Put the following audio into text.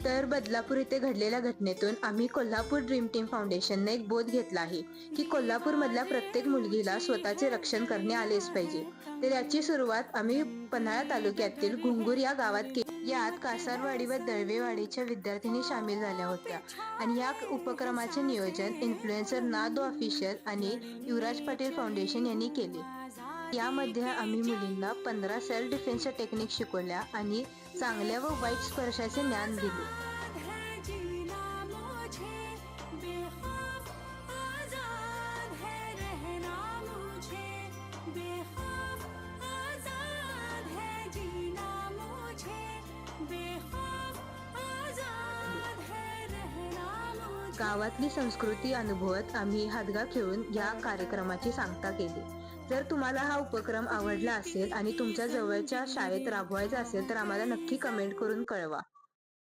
तर बदलापूर येथे घडलेल्या घटनेतून आम्ही कोल्हापूर ड्रीम टीम फाउंडेशनने एक बोध घेतला आहे की कोल्हापूर मधल्या प्रत्येक मुलगीला स्वतःचे रक्षण करणे आलेच पाहिजे. तर याची सुरुवात आम्ही पन्हाळा तालुक्यातील घुंगूर या गावात केली. यात कासारवाडी व दळवेवाडीच्या विद्यार्थिनी सामील झाल्या होत्या आणि या उपक्रमाचे नियोजन इन्फ्लुएन्सर नादो ऑफिशियल आणि युवराज पाटील फाउंडेशन यांनी केले. यामध्ये आम्ही मुलींना 15 सेल्फ डिफेन्सच्या टेक्निक शिकवल्या आणि चांगल्या व वाईट स्पर्शाचे ज्ञान दिले. गावातली संस्कृती अनुभवत आम्ही हादगा खेळून या कार्यक्रमाची सांगता केली. जर तुम्हाला हा उपक्रम आवडला असेल आणि तुमच्या जवळच्या शाळेत राबवायचा असेल तर आम्हाला नक्की कमेंट करून कळवा.